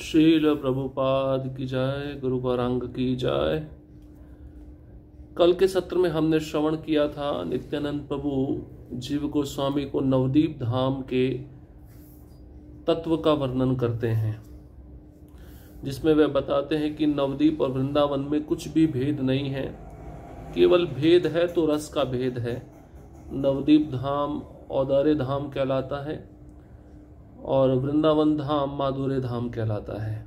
श्रील प्रभुपाद की जय, गुरु गौरांग की जय। कल के सत्र में हमने श्रवण किया था नित्यानंद प्रभु जीव गोस्वामी को नवदीप धाम के तत्व का वर्णन करते हैं, जिसमें वे बताते हैं कि नवदीप और वृंदावन में कुछ भी भेद नहीं है, केवल भेद है तो रस का भेद है। नवदीप धाम औदार्य धाम कहलाता है और वृंदावन धाम माधुर्य धाम कहलाता है।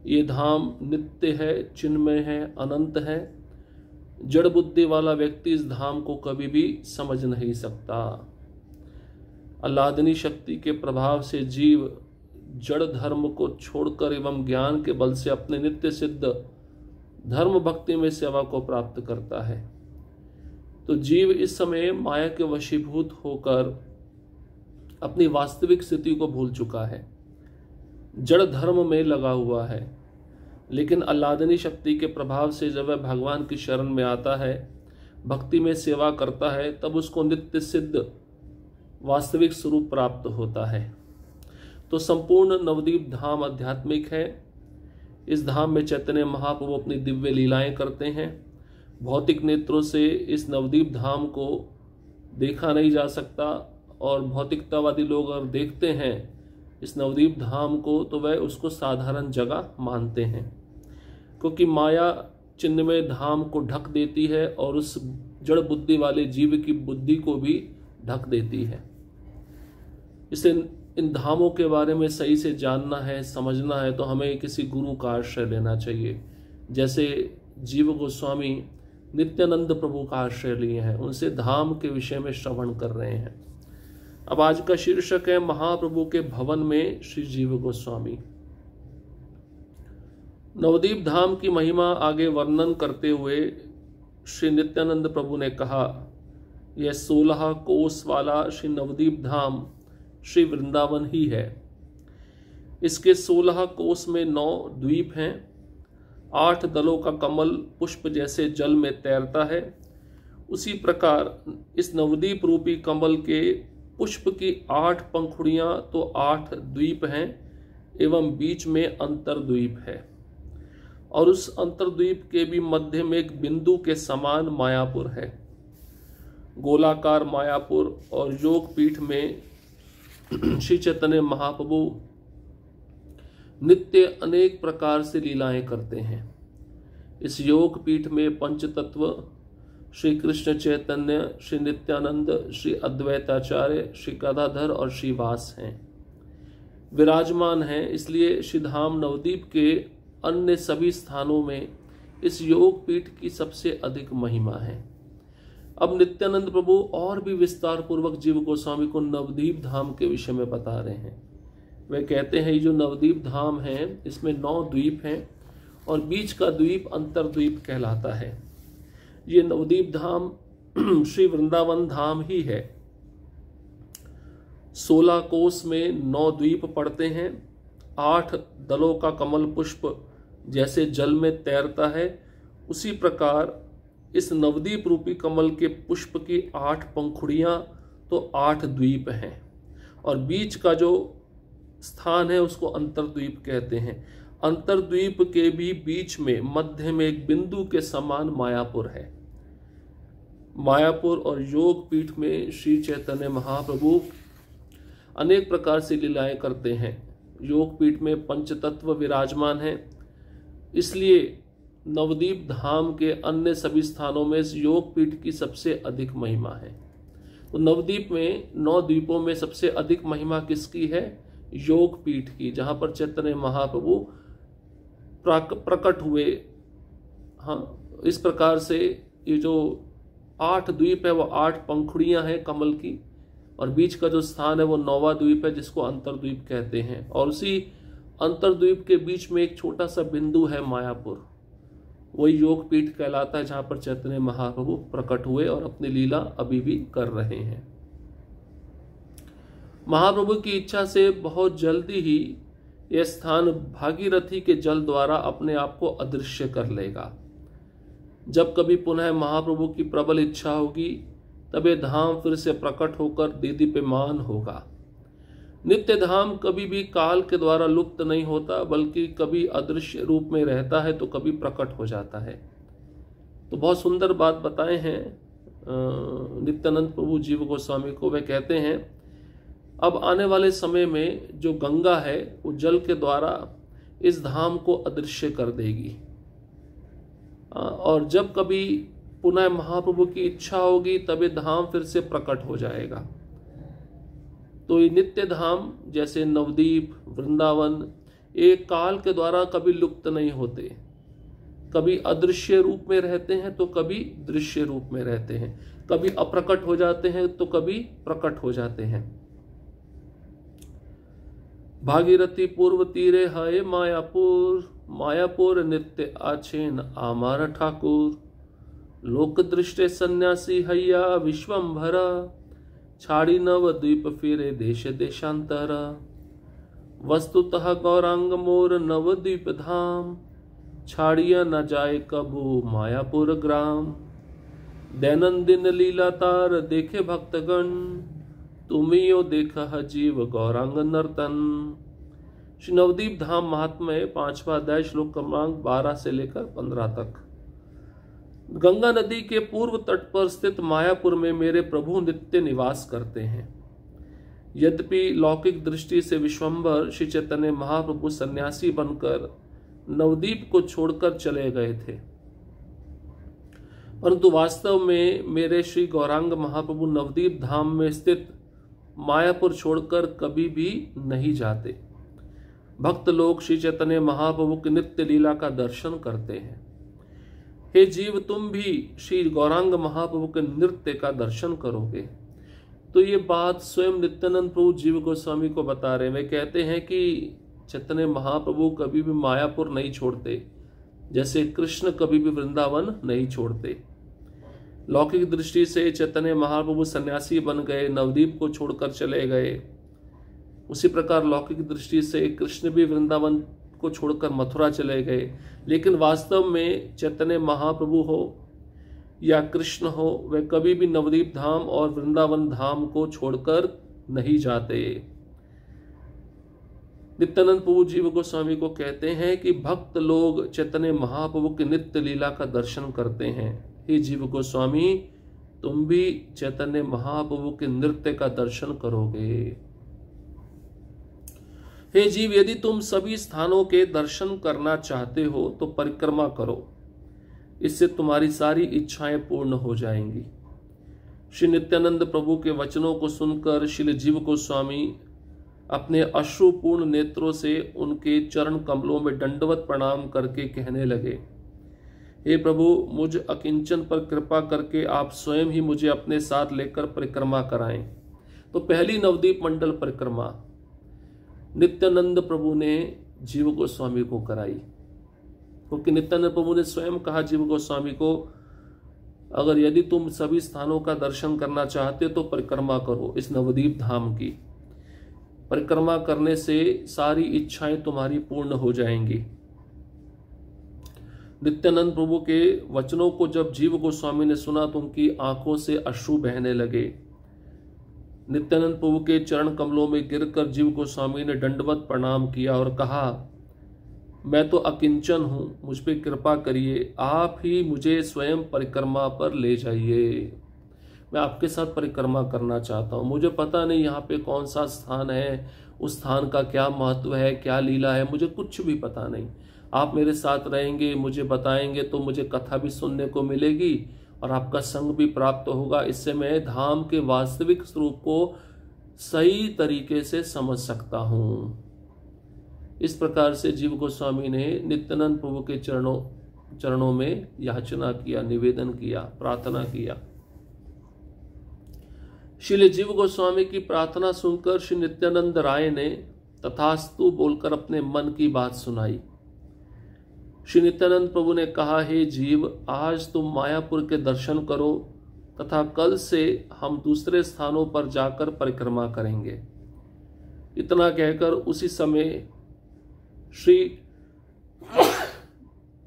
ये धाम नित्य है, चिन्मय है, अनंत है। जड़ बुद्धि वाला व्यक्ति इस धाम को कभी भी समझ नहीं सकता। आह्लादनी शक्ति के प्रभाव से जीव जड़ धर्म को छोड़कर एवं ज्ञान के बल से अपने नित्य सिद्ध धर्म भक्ति में सेवा को प्राप्त करता है। तो जीव इस समय माया के वशीभूत होकर अपनी वास्तविक स्थिति को भूल चुका है, जड़ धर्म में लगा हुआ है। लेकिन आह्लादनी शक्ति के प्रभाव से जब वह भगवान की शरण में आता है, भक्ति में सेवा करता है, तब उसको नित्य सिद्ध वास्तविक स्वरूप प्राप्त होता है। तो संपूर्ण नवदीप धाम आध्यात्मिक है। इस धाम में चैतन्य महाप्रभु अपनी दिव्य लीलाएं करते हैं। भौतिक नेत्रों से इस नवदीप धाम को देखा नहीं जा सकता, और भौतिकतावादी लोग अगर देखते हैं इस नवदीप धाम को तो वह उसको साधारण जगह मानते हैं, क्योंकि माया चिन्मय धाम को ढक देती है और उस जड़ बुद्धि वाले जीव की बुद्धि को भी ढक देती है। इसे इन धामों के बारे में सही से जानना है, समझना है, तो हमें किसी गुरु का आश्रय लेना चाहिए। जैसे जीव गोस्वामी नित्यानंद प्रभु का आश्रय लिए हैं, उनसे धाम के विषय में श्रवण कर रहे हैं। अब आज का शीर्षक है महाप्रभु के भवन में श्री जीव गोस्वामी। नवदीप धाम की महिमा आगे वर्णन करते हुए श्री नित्यानंद प्रभु ने कहा, यह 16 कोस वाला श्री नवदीप धाम श्री वृंदावन ही है। इसके 16 कोस में 9 द्वीप हैं। 8 दलों का कमल पुष्प जैसे जल में तैरता है। उसी प्रकार इस नवदीप रूपी कमल के पुष्प की 8 पंखुड़ियां तो 8 द्वीप हैं, एवं बीच में अंतरद्वीप है, और उस अंतरद्वीप के भी मध्य में एक बिंदु के समान मायापुर है। गोलाकार मायापुर और योग पीठ में श्री चैतन्य महाप्रभु नित्य अनेक प्रकार से लीलाएं करते हैं। इस योग पीठ में पंचतत्व श्री कृष्ण चैतन्य, श्री नित्यानंद, श्री अद्वैताचार्य, श्री गदाधर और श्री वास हैं, विराजमान हैं। इसलिए श्री धाम नवदीप के अन्य सभी स्थानों में इस योग पीठ की सबसे अधिक महिमा है। अब नित्यानंद प्रभु और भी विस्तार पूर्वक जीव गोस्वामी को नवदीप धाम के विषय में बता रहे हैं। वे कहते हैं, ये जो नवदीप धाम है इसमें 9 द्वीप हैं और बीच का द्वीप अंतरद्वीप कहलाता है। ये नवदीप धाम श्री वृंदावन धाम ही है। 16 कोस में 9 द्वीप पड़ते हैं। 8 दलों का कमल पुष्प जैसे जल में तैरता है, उसी प्रकार इस नवदीप रूपी कमल के पुष्प की 8 पंखुड़ियां तो 8 द्वीप हैं, और बीच का जो स्थान है उसको अंतरद्वीप कहते हैं। अंतरद्वीप के भी बीच में मध्य में एक बिंदु के समान मायापुर है। मायापुर और योग पीठ में श्री चैतन्य महाप्रभु अनेक प्रकार से लीलाएं करते हैं। योग पीठ में पंचतत्व विराजमान है, इसलिए नवदीप धाम के अन्य सभी स्थानों में इस योग पीठ की सबसे अधिक महिमा है। तो नवदीप में 9 द्वीपों में सबसे अधिक महिमा किसकी है? योग पीठ की, जहां पर चैतन्य महाप्रभु प्रकट हुए। हाँ, इस प्रकार से ये जो 8 द्वीप है वो 8 पंखुड़ियां हैं कमल की, और बीच का जो स्थान है वो 9वां द्वीप है, जिसको अंतरद्वीप कहते हैं। और उसी अंतरद्वीप के बीच में एक छोटा सा बिंदु है मायापुर, वही योग पीठ कहलाता है, जहां पर चैतन्य महाप्रभु प्रकट हुए और अपनी लीला अभी भी कर रहे हैं। महाप्रभु की इच्छा से बहुत जल्दी ही यह स्थान भागीरथी के जल द्वारा अपने आप को अदृश्य कर लेगा। जब कभी पुनः महाप्रभु की प्रबल इच्छा होगी, तब ये धाम फिर से प्रकट होकर दीदीप्यमान होगा। नित्य धाम कभी भी काल के द्वारा लुप्त नहीं होता, बल्कि कभी अदृश्य रूप में रहता है तो कभी प्रकट हो जाता है। तो बहुत सुंदर बात बताए हैं नित्यानंद प्रभु जीव गोस्वामी को। वे कहते हैं अब आने वाले समय में जो गंगा है वो जल के द्वारा इस धाम को अदृश्य कर देगी, और जब कभी पुनः महाप्रभु की इच्छा होगी तब ये धाम फिर से प्रकट हो जाएगा। तो ये नित्य धाम जैसे नवदीप, वृंदावन, एक काल के द्वारा कभी लुप्त नहीं होते, कभी अदृश्य रूप में रहते हैं तो कभी दृश्य रूप में रहते हैं, कभी अप्रकट हो जाते हैं तो कभी प्रकट हो जाते हैं। भागीरथी पूर्व तीरे है मायापुर, मायापुर नित्य आछेन आमार ठाकुर। लोक दृष्टे सन्यासी हैया विश्वंभरा, छाड़ी नव द्वीप फिरे देश देशांतरा। वस्तुतः गौरांग मोर नवद्वीप धाम, छाड़िया न जाए कबू मायापुर ग्राम। दैनंदिन लीला तार देखे भक्तगण, तुमियो देखा जीव गौरांग नर्तन। श्री नवदीप धाम महात्म्य 5वां अध्याय श्लोक क्रमांक 12 से लेकर 15 तक। गंगा नदी के पूर्व तट पर स्थित मायापुर में मेरे प्रभु नित्य निवास करते हैं। यद्यपि लौकिक दृष्टि से विश्वंभर श्री चैतन्य महाप्रभु सन्यासी बनकर नवदीप को छोड़कर चले गए थे, परंतु वास्तव में मेरे श्री गौरांग महाप्रभु नवदीप धाम में स्थित मायापुर छोड़कर कभी भी नहीं जाते। भक्त लोग श्री चैतन्य महाप्रभु की नित्य लीला का दर्शन करते हैं। हे जीव, तुम भी श्री गौरांग महाप्रभु के नृत्य का दर्शन करोगे। तो ये बात स्वयं नित्यानंद प्रभु जीव गोस्वामी को बता रहे हैं। वे कहते हैं कि चैतन्य महाप्रभु कभी भी मायापुर नहीं छोड़ते, जैसे कृष्ण कभी भी वृंदावन नहीं छोड़ते। लौकिक दृष्टि से चैतन्य महाप्रभु सन्यासी बन गए, नवदीप को छोड़कर चले गए। उसी प्रकार लौकिक दृष्टि से कृष्ण भी वृंदावन को छोड़कर मथुरा चले गए, लेकिन वास्तव में चैतन्य महाप्रभु हो या कृष्ण हो, वे कभी भी नवदीप धाम और वृंदावन धाम को छोड़कर नहीं जाते। नित्यानंद प्रभु जीव गोस्वामी को कहते हैं कि भक्त लोग चैतन्य महाप्रभु की नित्य लीला का दर्शन करते हैं। हे जीव गोस्वामी, तुम भी चैतन्य महाप्रभु के नृत्य का दर्शन करोगे। हे जीव, यदि तुम सभी स्थानों के दर्शन करना चाहते हो तो परिक्रमा करो, इससे तुम्हारी सारी इच्छाएं पूर्ण हो जाएंगी। श्री नित्यानंद प्रभु के वचनों को सुनकर श्री जीव गोस्वामी अपने अश्रुपूर्ण नेत्रों से उनके चरण कमलों में दंडवत प्रणाम करके कहने लगे, हे प्रभु, मुझ अकिंचन पर कृपा करके आप स्वयं ही मुझे अपने साथ लेकर परिक्रमा कराएं। तो पहली नवदीप मंडल परिक्रमा नित्यानंद प्रभु ने जीव गोस्वामी को कराई, क्योंकि नित्यानंद प्रभु ने स्वयं कहा जीव गोस्वामी को, अगर यदि तुम सभी स्थानों का दर्शन करना चाहते तो परिक्रमा करो। इस नवदीप धाम की परिक्रमा करने से सारी इच्छाएं तुम्हारी पूर्ण हो जाएंगी। नित्यानंद प्रभु के वचनों को जब जीव गोस्वामी ने सुना तो उनकी आंखों से अश्रु बहने लगे। नित्यानंद प्रभु के चरण कमलों में गिरकर जीव गोस्वामी ने दंडवत प्रणाम किया और कहा, मैं तो अकिंचन हूं, मुझ पे कृपा करिए, आप ही मुझे स्वयं परिक्रमा पर ले जाइए। मैं आपके साथ परिक्रमा करना चाहता हूं। मुझे पता नहीं यहाँ पे कौन सा स्थान है, उस स्थान का क्या महत्व है, क्या लीला है, मुझे कुछ भी पता नहीं। आप मेरे साथ रहेंगे, मुझे बताएंगे तो मुझे कथा भी सुनने को मिलेगी और आपका संग भी प्राप्त होगा। इससे मैं धाम के वास्तविक स्वरूप को सही तरीके से समझ सकता हूं। इस प्रकार से जीव गोस्वामी ने नित्यानंद प्रभु के चरणों में याचना किया, निवेदन किया, प्रार्थना किया। श्री जीव गोस्वामी की प्रार्थना सुनकर श्री नित्यानंद राय ने तथास्तु बोलकर अपने मन की बात सुनाई। श्री नित्यानंद प्रभु ने कहा, हे जीव, आज तुम मायापुर के दर्शन करो तथा कल से हम दूसरे स्थानों पर जाकर परिक्रमा करेंगे। इतना कहकर उसी समय श्री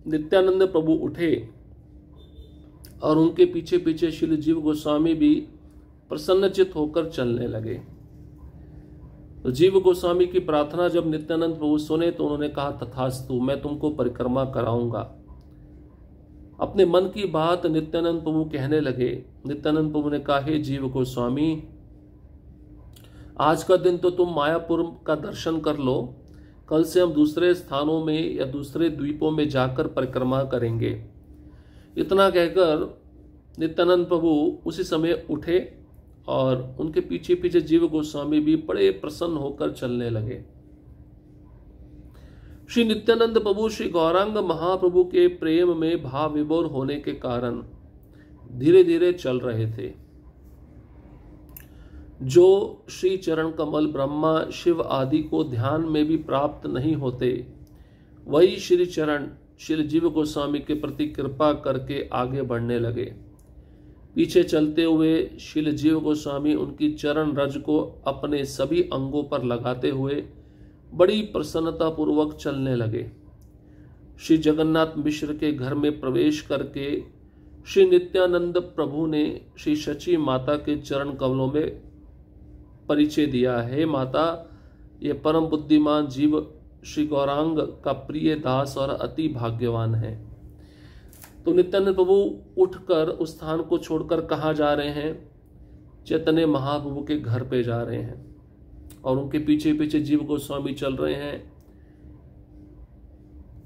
नित्यानंद प्रभु उठे और उनके पीछे पीछे श्री जीव गोस्वामी भी प्रसन्नचित होकर चलने लगे। तो जीव गोस्वामी की प्रार्थना जब नित्यानंद प्रभु सुने तो उन्होंने कहा, तथास्तु, मैं तुमको परिक्रमा कराऊंगा। अपने मन की बात नित्यानंद प्रभु कहने लगे। नित्यानंद प्रभु ने कहा, हे जीव गोस्वामी, आज का दिन तो तुम मायापुर का दर्शन कर लो, कल से हम दूसरे स्थानों में या दूसरे द्वीपों में जाकर परिक्रमा करेंगे। इतना कहकर नित्यानंद प्रभु उसी समय उठे और उनके पीछे पीछे जीव गोस्वामी भी बड़े प्रसन्न होकर चलने लगे। श्री नित्यानंद प्रभु श्री गौरांग महाप्रभु के प्रेम में भाव विभोर होने के कारण धीरे धीरे चल रहे थे। जो श्री चरण कमल ब्रह्मा शिव आदि को ध्यान में भी प्राप्त नहीं होते, वही श्री चरण श्री जीव गोस्वामी के प्रति कृपा करके आगे बढ़ने लगे। पीछे चलते हुए श्री जीव गोस्वामी उनकी चरण रज को अपने सभी अंगों पर लगाते हुए बड़ी प्रसन्नता पूर्वक चलने लगे। श्री जगन्नाथ मिश्र के घर में प्रवेश करके श्री नित्यानंद प्रभु ने श्री शची माता के चरण कमलों में परिचय दिया, हे माता, ये परम बुद्धिमान जीव श्री गौरांग का प्रिय दास और अति भाग्यवान है। तो नित्यानंद प्रभु उठकर उस स्थान को छोड़कर कहाँ जा रहे हैं? चैतन्य महाप्रभु के घर पे जा रहे हैं और उनके पीछे पीछे जीव गोस्वामी चल रहे हैं।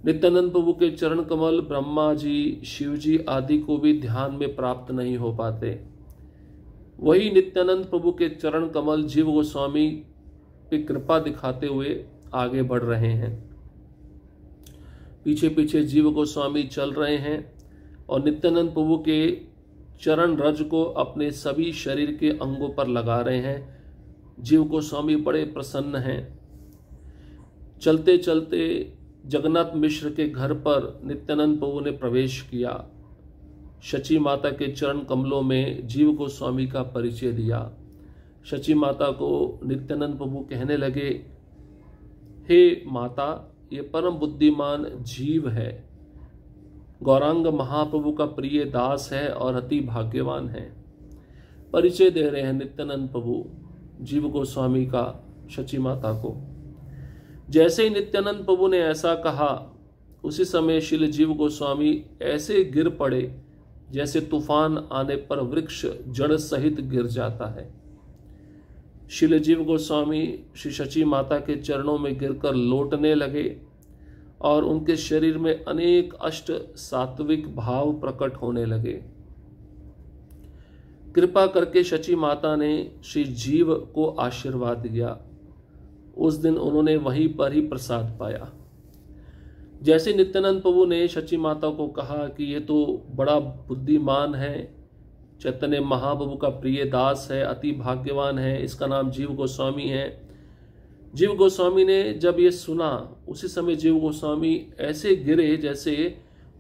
नित्यानंद प्रभु के चरण कमल ब्रह्मा जी, शिव जी आदि को भी ध्यान में प्राप्त नहीं हो पाते, वही नित्यानंद प्रभु के चरण कमल जीव गोस्वामी पे कृपा दिखाते हुए आगे बढ़ रहे हैं। पीछे पीछे जीव गोस्वामी चल रहे हैं और नित्यानंद प्रभु के चरण रज को अपने सभी शरीर के अंगों पर लगा रहे हैं। जीव गोस्वामी बड़े प्रसन्न हैं। चलते चलते जगन्नाथ मिश्र के घर पर नित्यानंद प्रभु ने प्रवेश किया। शची माता के चरण कमलों में जीव गोस्वामी का परिचय दिया। शची माता को नित्यानंद प्रभु कहने लगे, हे माता, ये परम बुद्धिमान जीव है, गौरांग महाप्रभु का प्रिय दास है और अति भाग्यवान है। परिचय दे रहे हैं नित्यानंद प्रभु जीव गोस्वामी का शची माता को। जैसे ही नित्यानंद प्रभु ने ऐसा कहा, उसी समय श्री जीव गोस्वामी ऐसे गिर पड़े जैसे तूफान आने पर वृक्ष जड़ सहित गिर जाता है। श्री जीव गोस्वामी श्री शची माता के चरणों में गिरकर लौटने लगे और उनके शरीर में अनेक अष्ट सात्विक भाव प्रकट होने लगे। कृपा करके शची माता ने श्री जीव को आशीर्वाद दिया। उस दिन उन्होंने वहीं पर ही प्रसाद पाया। जैसे नित्यानंद प्रभु ने शची माता को कहा कि ये तो बड़ा बुद्धिमान है, चैतन्य महाप्रभु का प्रिय दास है, अति भाग्यवान है, इसका नाम जीव गोस्वामी है। जीव गोस्वामी ने जब ये सुना, उसी समय जीव गोस्वामी ऐसे गिरे जैसे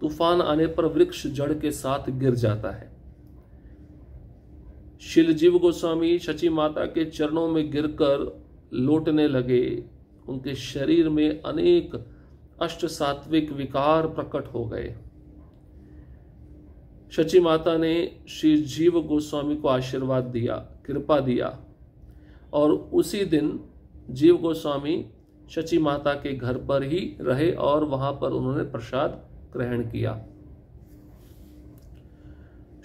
तूफान आने पर वृक्ष जड़ के साथ गिर जाता है। श्री जीव गोस्वामी शची माता के चरणों में गिरकर लौटने लगे। उनके शरीर में अनेक अष्ट सात्विक विकार प्रकट हो गए। शची माता ने श्री जीव गोस्वामी को आशीर्वाद दिया, कृपा दिया और उसी दिन जीव गोस्वामी शची माता के घर पर ही रहे और वहां पर उन्होंने प्रसाद ग्रहण किया।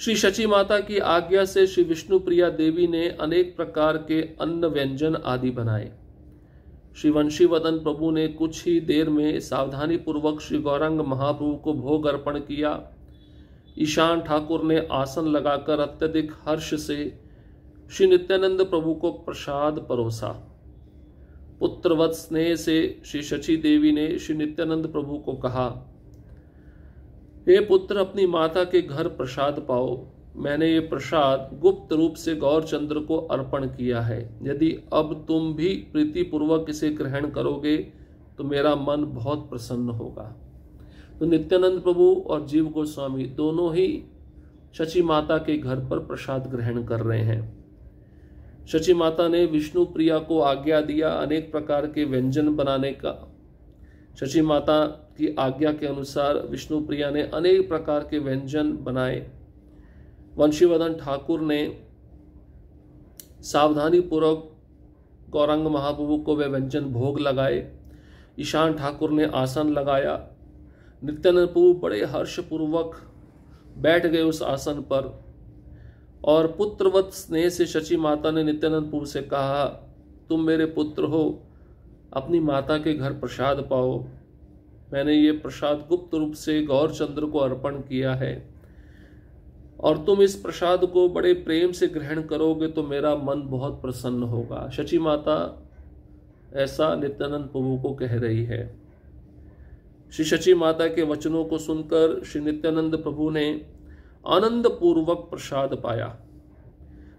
श्री शची माता की आज्ञा से श्री विष्णु प्रिया देवी ने अनेक प्रकार के अन्न व्यंजन आदि बनाए। श्री वंशीवदन प्रभु ने कुछ ही देर में सावधानी पूर्वक श्री गौरांग महाप्रभु को भोग अर्पण किया। ईशान ठाकुर ने आसन लगाकर अत्यधिक हर्ष से श्री नित्यानंद प्रभु को प्रसाद परोसा। पुत्रवत स्नेह से श्री शची देवी ने श्री नित्यानंद प्रभु को कहा, हे पुत्र, अपनी माता के घर प्रसाद पाओ। मैंने ये प्रसाद गुप्त रूप से गौरचंद्र को अर्पण किया है। यदि अब तुम भी प्रीतिपूर्वक इसे ग्रहण करोगे तो मेरा मन बहुत प्रसन्न होगा। तो नित्यानंद प्रभु और जीव गोस्वामी दोनों ही शची माता के घर पर प्रसाद ग्रहण कर रहे हैं। शची माता ने विष्णु प्रिया को आज्ञा दिया अनेक प्रकार के व्यंजन बनाने का। शची माता की आज्ञा के अनुसार विष्णु प्रिया ने अनेक प्रकार के व्यंजन बनाए। वंशीवदन ठाकुर ने सावधानी पूर्वक गौरांग महाप्रभु को वे व्यंजन भोग लगाए। ईशान ठाकुर ने आसन लगाया। नित्यानंद प्रभु बड़े हर्षपूर्वक बैठ गए उस आसन पर और पुत्रवत स्नेह से शची माता ने नित्यानंद प्रभु से कहा, तुम मेरे पुत्र हो, अपनी माता के घर प्रसाद पाओ। मैंने ये प्रसाद गुप्त रूप से गौरचंद्र को अर्पण किया है और तुम इस प्रसाद को बड़े प्रेम से ग्रहण करोगे तो मेरा मन बहुत प्रसन्न होगा। शची माता ऐसा नित्यानंद प्रभु को कह रही है। श्री शची माता के वचनों को सुनकर श्री नित्यानंद प्रभु ने आनंद पूर्वक प्रसाद पाया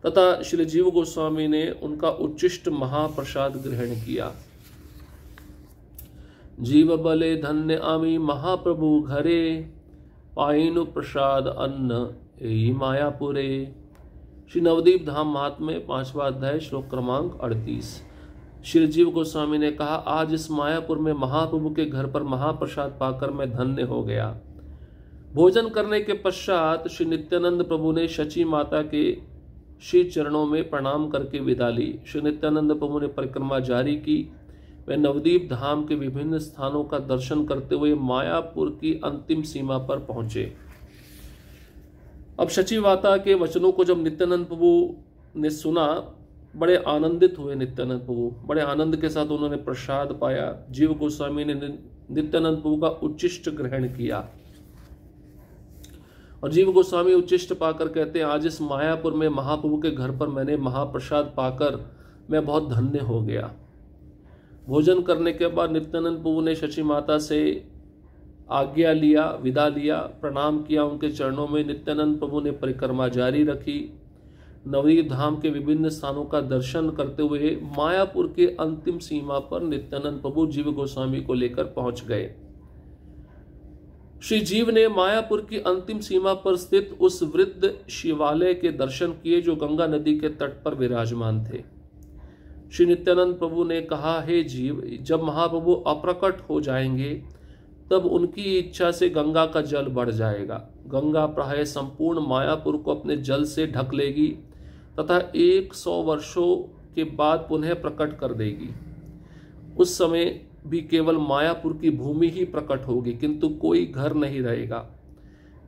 तथा श्री जीव गोस्वामी ने उनका उच्चिष्ट महाप्रसाद ग्रहण किया। जीव बले धन्य आमी महाप्रभु घरे, पाइनु प्रसाद अन्न एई मायापुरे। श्री नवदीप धाम महात्म्य 5वां अध्याय श्लोक क्रमांक 38। श्री जीव गोस्वामी ने कहा, आज इस मायापुर में महाप्रभु के घर पर महाप्रसाद पाकर मैं धन्य हो गया। भोजन करने के पश्चात श्री नित्यानंद प्रभु ने शची माता के श्री चरणों में प्रणाम करके विदा ली। श्री नित्यानंद प्रभु ने परिक्रमा जारी की। वे नवदीप धाम के विभिन्न स्थानों का दर्शन करते हुए मायापुर की अंतिम सीमा पर पहुंचे। अब शची माता के वचनों को जब नित्यानंद प्रभु ने सुना, बड़े आनंदित हुए। नित्यानंद प्रभु बड़े आनंद के साथ उन्होंने प्रसाद पाया। जीव गोस्वामी ने नित्यानंद प्रभु का उच्चिष्ट ग्रहण किया और जीव गोस्वामी उच्चिष्ट पाकर कहते हैं, आज इस मायापुर में महाप्रभु के घर पर मैंने महाप्रसाद पाकर मैं बहुत धन्य हो गया। भोजन करने के बाद नित्यानंद प्रभु ने शची माता से आज्ञा लिया, विदा लिया, प्रणाम किया उनके चरणों में। नित्यानंद प्रभु ने परिक्रमा जारी रखी। नवदीप धाम के विभिन्न स्थानों का दर्शन करते हुए मायापुर के अंतिम सीमा पर नित्यानंद प्रभु जीव गोस्वामी को लेकर पहुंच गए। श्री जीव ने मायापुर की अंतिम सीमा पर स्थित उस वृद्ध शिवालय के दर्शन किए जो गंगा नदी के तट पर विराजमान थे। श्री नित्यानंद प्रभु ने कहा, हे जीव, जब महाप्रभु अप्रकट हो जाएंगे तब उनकी इच्छा से गंगा का जल बढ़ जाएगा। गंगा प्राय संपूर्ण मायापुर को अपने जल से ढक लेगी तथा 100 वर्षों के बाद पुनः प्रकट कर देगी। उस समय भी केवल मायापुर की भूमि ही प्रकट होगी, किंतु कोई घर नहीं रहेगा।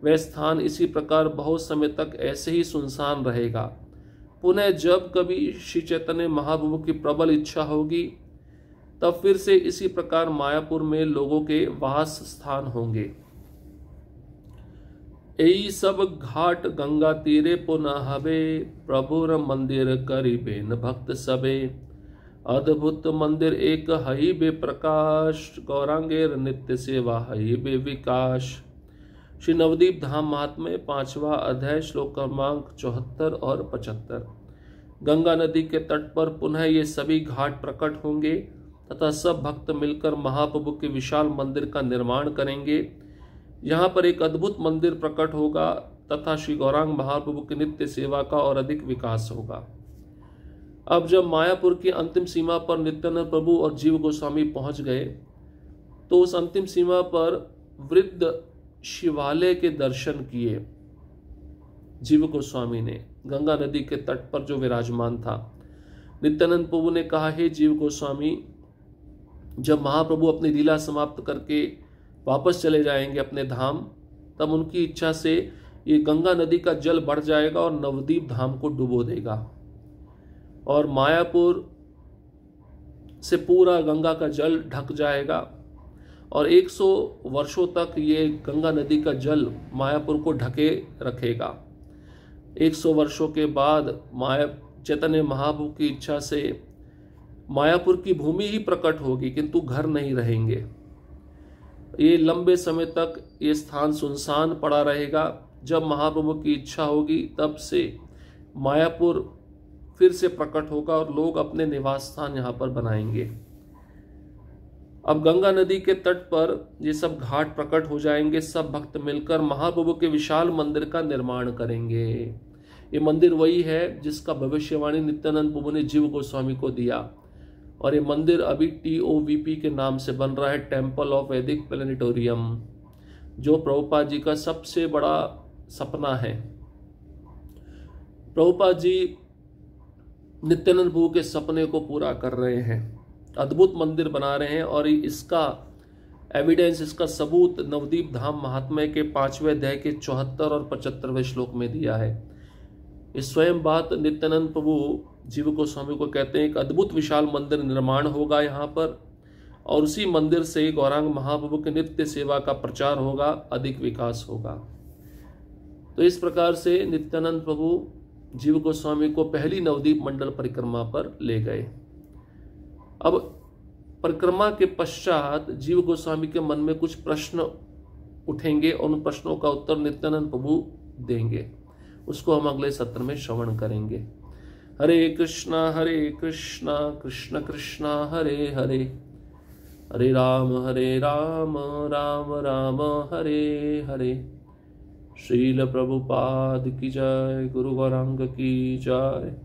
वह स्थान इसी प्रकार बहुत समय तक ऐसे ही सुनसान रहेगा। पुनः जब कभी श्री चैतन्य महाप्रभु की प्रबल इच्छा होगी तब फिर से इसी प्रकार मायापुर में लोगों के वास स्थान होंगे। यही सब घाट गंगा तीरे पुनः हवे, प्रभुर मंदिर करीबेन भक्त सबे। अद्भुत मंदिर एक हई बे प्रकाश, गौरांगेर नित्य सेवा हई बे विकास। श्री नवदीप धाम महात्म्य 5वां अध्याय श्लोक क्रमांक 74 और 75। गंगा नदी के तट पर पुनः ये सभी घाट प्रकट होंगे तथा सब भक्त मिलकर महाप्रभु के विशाल मंदिर का निर्माण करेंगे। यहाँ पर एक अद्भुत मंदिर प्रकट होगा तथा श्री गौरांग महाप्रभु की नित्य सेवा का और अधिक विकास होगा। अब जब मायापुर की अंतिम सीमा पर नित्यानंद प्रभु और जीव गोस्वामी पहुंच गए तो उस अंतिम सीमा पर वृद्ध शिवालय के दर्शन किए जीव गोस्वामी ने, गंगा नदी के तट पर जो विराजमान था। नित्यानंद प्रभु ने कहा, हे जीव गोस्वामी, जब महाप्रभु अपनी लीला समाप्त करके वापस चले जाएंगे अपने धाम, तब उनकी इच्छा से ये गंगा नदी का जल बढ़ जाएगा और नवदीप धाम को डुबो देगा और मायापुर से पूरा गंगा का जल ढक जाएगा और 100 वर्षों तक ये गंगा नदी का जल मायापुर को ढके रखेगा। 100 वर्षों के बाद चैतन्य महाप्रभु की इच्छा से मायापुर की भूमि ही प्रकट होगी, किंतु घर नहीं रहेंगे। ये लंबे समय तक ये स्थान सुनसान पड़ा रहेगा। जब महाप्रभु की इच्छा होगी तब से मायापुर फिर से प्रकट होगा और लोग अपने निवास स्थान यहाँ पर बनाएंगे। अब गंगा नदी के तट पर ये सब घाट प्रकट हो जाएंगे। सब भक्त मिलकर महाप्रभु के विशाल मंदिर का निर्माण करेंगे। ये मंदिर वही है जिसका भविष्यवाणी नित्यानंद प्रभु ने जीव गोस्वामी को दिया और ये मंदिर अभी TOVP के नाम से बन रहा है, टेम्पल ऑफ वैदिक प्लेनेटोरियम, जो प्रभुपाद जी का सबसे बड़ा सपना है। प्रभुपाद जी नित्यानंद प्रभु के सपने को पूरा कर रहे हैं, अद्भुत मंदिर बना रहे हैं। और इसका एविडेंस, इसका सबूत नवदीप धाम महात्म्य के 5वें अध्याय के 74 और 75वें श्लोक में दिया है। इस स्वयं बात नित्यानंद प्रभु जीव गोस्वामी को कहते हैं, एक अद्भुत विशाल मंदिर निर्माण होगा यहाँ पर, और उसी मंदिर से गौरांग महाप्रभु के नित्य सेवा का प्रचार होगा, अधिक विकास होगा। तो इस प्रकार से नित्यानंद प्रभु जीव गोस्वामी को पहली नवदीप मंडल परिक्रमा पर ले गए। अब परिक्रमा के पश्चात जीव गोस्वामी के मन में कुछ प्रश्न उठेंगे और उन प्रश्नों का उत्तर नित्यानंद प्रभु देंगे। उसको हम अगले सत्र में श्रवण करेंगे। हरे कृष्णा कृष्ण कृष्णा हरे हरे, हरे राम राम राम हरे हरे। श्रील प्रभुपाद की जय, गुरु गौरांग की जय।